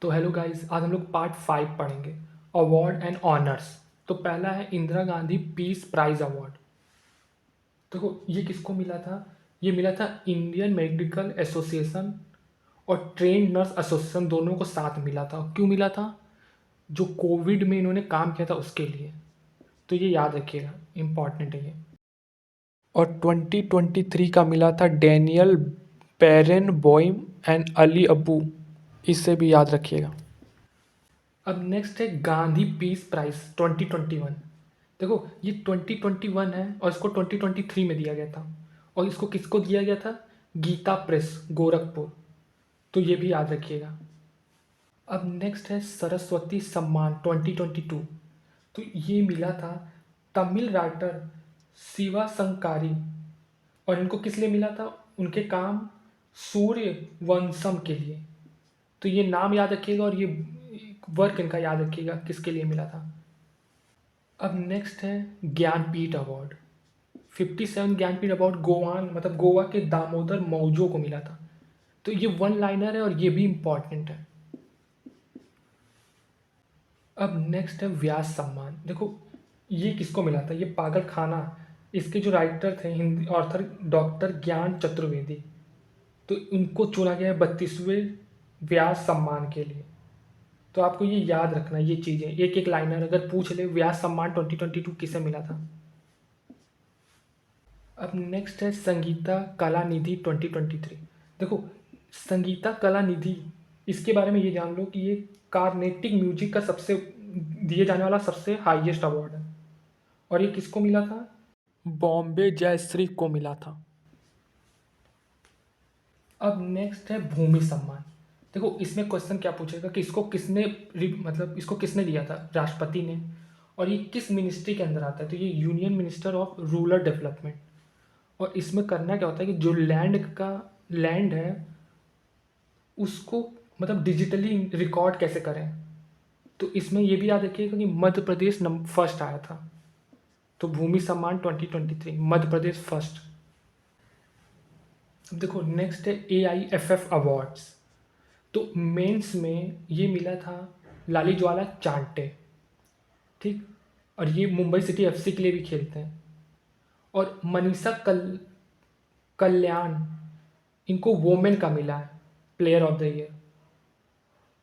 तो hello guys, आज हम लोग पार्ट 5 पढ़ेंगे, अवार्ड एंड ऑनर्स। तो पहला है Indira Gandhi peace prize award. देखो ये किसको मिला था? ये मिला था इंडियन मेडिकल एसोसिएशन और ट्रेन नर्स एसोसिएशन, दोनों को साथ मिला था। क्यों मिला था? जो कोविड में इन्होंने काम किया था उसके लिए। तो ये याद रखिएगा, इम्पॉर्टेंट है ये। और 2023 का मिला था डैनियल बेरेनबॉइम एंड अली अबू, इससे भी याद रखिएगा। अब नेक्स्ट है गांधी पीस प्राइज 2021। देखो ये 2021 है और इसको 2023 में दिया गया था। और इसको किसको दिया गया था? गीता प्रेस, गोरखपुर। तो ये भी याद रखिएगा। अब नेक्स्ट है सरस्वती सम्मान 2022। तो ये मिला था तमिल राइटर शिवा संकारी। और इनको किस लिए मिला था? उनके काम सूर्य वंशम के लिए। तो ये नाम याद रखिएगा और ये वर्क इनका याद रखिएगा किसके लिए मिला था। अब नेक्स्ट है ज्ञानपीठ अवार्ड। 57 ज्ञानपीठ अवार्ड गोवान मतलब गोवा के दामोदर मौजो को मिला था। तो ये वन लाइनर है और ये भी इम्पॉर्टेंट है। अब नेक्स्ट है व्यास सम्मान। देखो ये किसको मिला था? ये पागल खाना, इसके जो राइटर थे हिंदी ऑथर डॉक्टर ज्ञान चतुर्वेदी। तो इनको चुना गया है 32वें व्यास सम्मान के लिए। तो आपको ये याद रखना, ये चीज़ें एक एक लाइनर अगर पूछ ले, व्यास सम्मान 2022 किसे मिला था। अब नेक्स्ट है संगीता कला निधि 2023। देखो संगीता कला निधि, इसके बारे में ये जान लो कि ये कार्नेटिक म्यूजिक का सबसे दिए जाने वाला सबसे हाईएस्ट अवार्ड है। और ये किसको मिला था? बॉम्बे जयश्री को मिला था। अब नेक्स्ट है भूमि सम्मान। देखो इसमें क्वेश्चन क्या पूछेगा कि इसको किसने मतलब इसको किसने दिया था? राष्ट्रपति ने। और ये किस मिनिस्ट्री के अंदर आता है? तो ये union minister of rural development. और इसमें करना क्या होता है कि जो लैंड है उसको मतलब डिजिटली रिकॉर्ड कैसे करें। तो इसमें ये भी याद रखिएगा कि मध्य प्रदेश फर्स्ट आया था। तो भूमि सम्मान 2023 मध्य प्रदेश फर्स्ट। अब देखो नेक्स्ट है AIFF अवार्ड्स। तो मेंस में ये मिला था लाली ज्वाला चांटे, ठीक। और ये मुंबई सिटी FC के लिए भी खेलते हैं। और मनीषा कल्याण, इनको वोमेन का मिला है प्लेयर ऑफ द ईयर।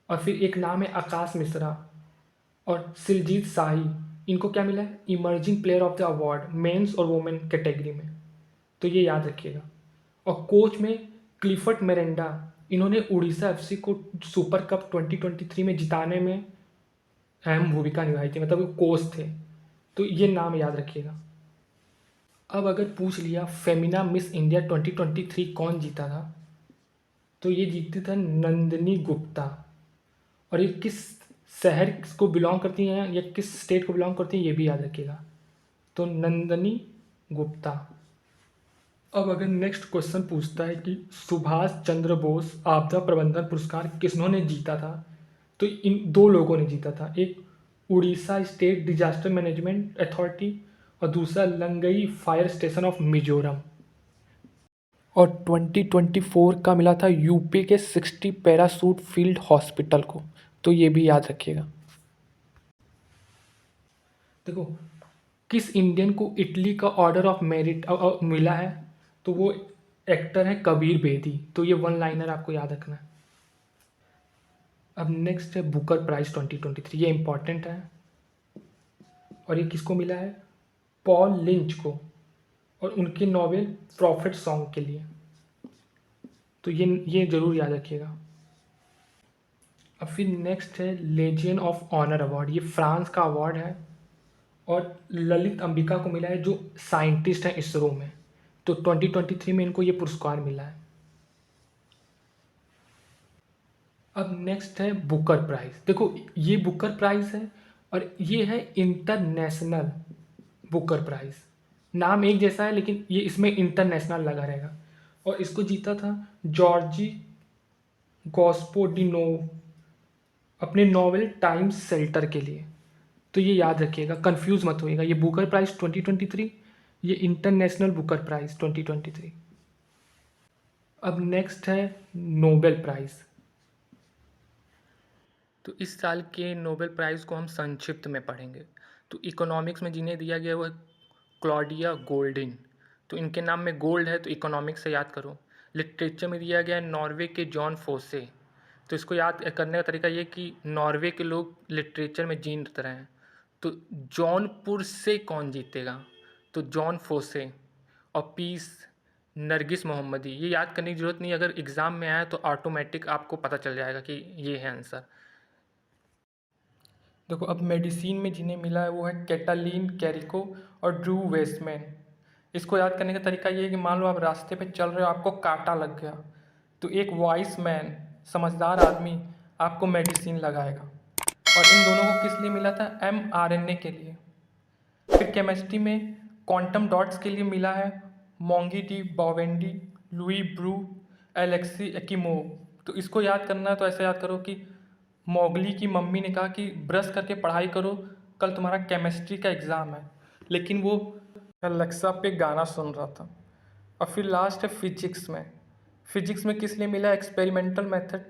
और फिर एक नाम है आकाश मिश्रा और सिलजीत शाही, इनको क्या मिला है? Emerging player of the award men's और वुमेन कैटेगरी में। तो ये याद रखिएगा। और कोच में क्लिफर्ट मेरेंडा, इन्होंने उड़ीसा FC को सुपर कप 2023 में जिताने में अहम भूमिका निभाई थी, मतलब वो कोच थे। तो ये नाम याद रखिएगा। अब अगर पूछ लिया फेमिना मिस इंडिया 2023 कौन जीता था, तो ये जीते थे नंदिनी गुप्ता। और ये किस शहर को बिलोंग करती हैं या किस स्टेट को बिलोंग करती हैं ये भी याद रखिएगा। तो नंदिनी गुप्ता। अब अगर नेक्स्ट क्वेश्चन पूछता है कि सुभाष चंद्र बोस आपदा प्रबंधन पुरस्कार किन्होंने जीता था, तो इन दो लोगों ने जीता था। एक Orissa state disaster management authority और दूसरा लंगई फायर स्टेशन ऑफ मिजोरम। और 2024 का मिला था यूपी के 60 पैरासूट फील्ड हॉस्पिटल को। तो ये भी याद रखिएगा। देखो किस इंडियन को इटली का ऑर्डर ऑफ मेरिट मिला है, तो वो एक्टर है कबीर बेदी। तो ये वन लाइनर आपको याद रखना है। अब नेक्स्ट है बुकर प्राइज 2023, ये इंपॉर्टेंट है। और ये किसको मिला है? पॉल लिंच को, और उनके नॉवेल प्रॉफिट सॉन्ग के लिए। तो ये जरूर याद रखिएगा। अब फिर नेक्स्ट है लेजियन ऑफ ऑनर अवार्ड, ये फ्रांस का अवार्ड है। और ललित अंबिका को मिला है जो साइंटिस्ट हैं इसरो में। तो 2023 में इनको ये पुरस्कार मिला है। अब नेक्स्ट है बुकर प्राइज। देखो ये बुकर प्राइज है और ये है इंटरनेशनल बुकर प्राइज। नाम एक जैसा है लेकिन ये इसमें इंटरनेशनल लगा रहेगा। और इसको जीता था जॉर्जी गॉस्पोडिनोव अपने नॉवेल टाइम शेल्टर के लिए। तो ये याद रखिएगा, कंफ्यूज मत होइएगा। ये बुकर प्राइज 2023, ये इंटरनेशनल बुकर प्राइज 2023। अब नेक्स्ट है नोबेल प्राइज। तो इस साल के नोबेल प्राइज़ को हम संक्षिप्त में पढ़ेंगे। तो इकोनॉमिक्स में जिन्हें दिया गया वो है क्लॉडिया गोल्डिन। तो इनके नाम में गोल्ड है तो इकोनॉमिक्स से याद करो। लिटरेचर में दिया गया है नॉर्वे के जॉन फोसे। तो इसको याद करने का तरीका ये कि नॉर्वे के लोग लिटरेचर में जीत रहे हैं। तो जौनपुर से कौन जीतेगा? तो जॉन फोसे। और पीस नरगिस मोहम्मदी। ये याद करने की ज़रूरत नहीं, अगर एग्ज़ाम में आया तो ऑटोमेटिक आपको पता चल जाएगा कि ये है आंसर। देखो अब मेडिसिन में जिन्हें मिला है वो है कैटालीन कैरिको और ड्रू वेस्टमैन। इसको याद करने का तरीका ये है कि मान लो आप रास्ते पे चल रहे हो, आपको कांटा लग गया, तो एक वाइस मैन, समझदार आदमी आपको मेडिसिन लगाएगा। और इन दोनों को किस लिए मिला था? mRNA के लिए। फिर केमिस्ट्री में क्वांटम डॉट्स के लिए मिला है मोंगी डी बोवेंडी, लुई ब्रू, एलेक्सी एक्कीमोव। तो इसको याद करना है तो ऐसे याद करो कि मोगली की मम्मी ने कहा कि ब्रश करके पढ़ाई करो, कल तुम्हारा केमिस्ट्री का एग्ज़ाम है, लेकिन वो अलेक्सा पे गाना सुन रहा था। और फिर लास्ट है फिजिक्स में किस लिए मिला? Experimental method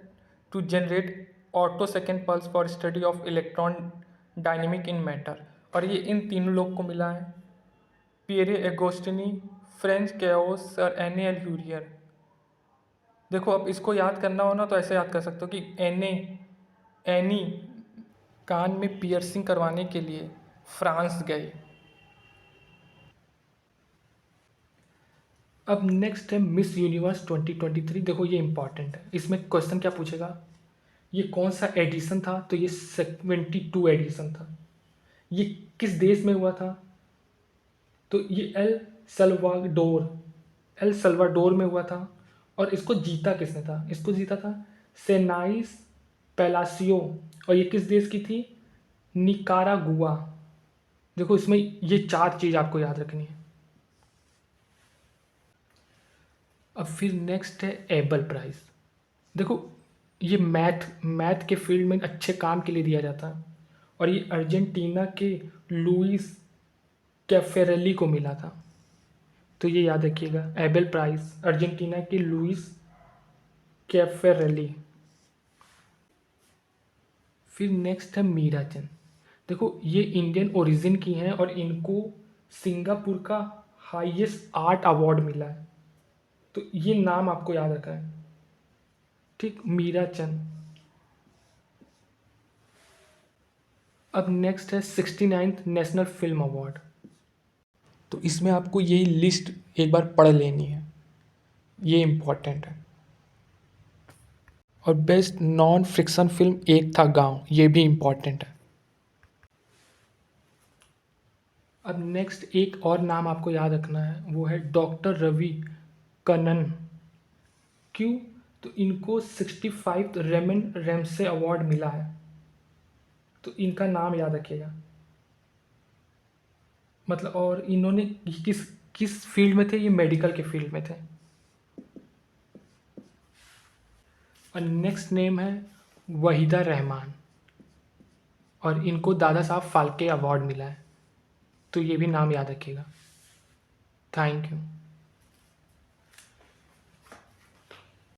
to generate attosecond pulse for study of electron dynamic in matter. और ये इन तीनों लोग को मिला है, पियरे एगोस्टिनी, फ्रेंच कैओस और एने एल ह्यूरियर। देखो अब इसको याद करना हो ना तो ऐसे याद कर सकते हो कि एनी कान में पियर्सिंग करवाने के लिए फ्रांस गए। अब नेक्स्ट है मिस यूनिवर्स 2023। देखो ये इंपॉर्टेंट है, इसमें क्वेश्चन क्या पूछेगा, ये कौन सा एडिशन था? तो ये 72 एडिशन था। ये किस देश में हुआ था? तो ये एल सल्वाडोर में हुआ था। और इसको जीता किसने था? इसको जीता था सेनाइस पेलासियो। और ये किस देश की थी? निकारागुआ। देखो इसमें ये 4 चीज़ आपको याद रखनी है। अब फिर नेक्स्ट है एबल प्राइज़। देखो ये मैथ के फील्ड में अच्छे काम के लिए दिया जाता है और ये अर्जेंटीना के लुइस कैफेरेली को मिला था। तो ये याद रखिएगा, एबल प्राइज़ अर्जेंटीना के लुइस कैफेरेली। फिर नेक्स्ट है मीरा चंद। देखो ये इंडियन ओरिजिन की हैं और इनको सिंगापुर का हाईएस्ट आर्ट अवार्ड मिला है। तो ये नाम आपको याद रखना है, ठीक, मीरा चंद। अब नेक्स्ट है 69th नेशनल फिल्म अवार्ड। तो इसमें आपको यही लिस्ट एक बार पढ़ लेनी है, ये इम्पोर्टेंट है। और बेस्ट नॉन फिक्शन फिल्म एक था गांव, ये भी इम्पोर्टेंट है। अब नेक्स्ट एक और नाम आपको याद रखना है, वो है डॉक्टर रवि कन्नन। क्यों? तो इनको 65th रेमन रेमसे अवार्ड मिला है। तो इनका नाम याद रखिएगा। मतलब और इन्होंने किस किस फील्ड में थे? ये मेडिकल के फील्ड में थे। और नेक्स्ट नेम है वहीदा रहमान और इनको दादा साहब फाल्के अवार्ड मिला है। तो ये भी नाम याद रखिएगा। Thank you.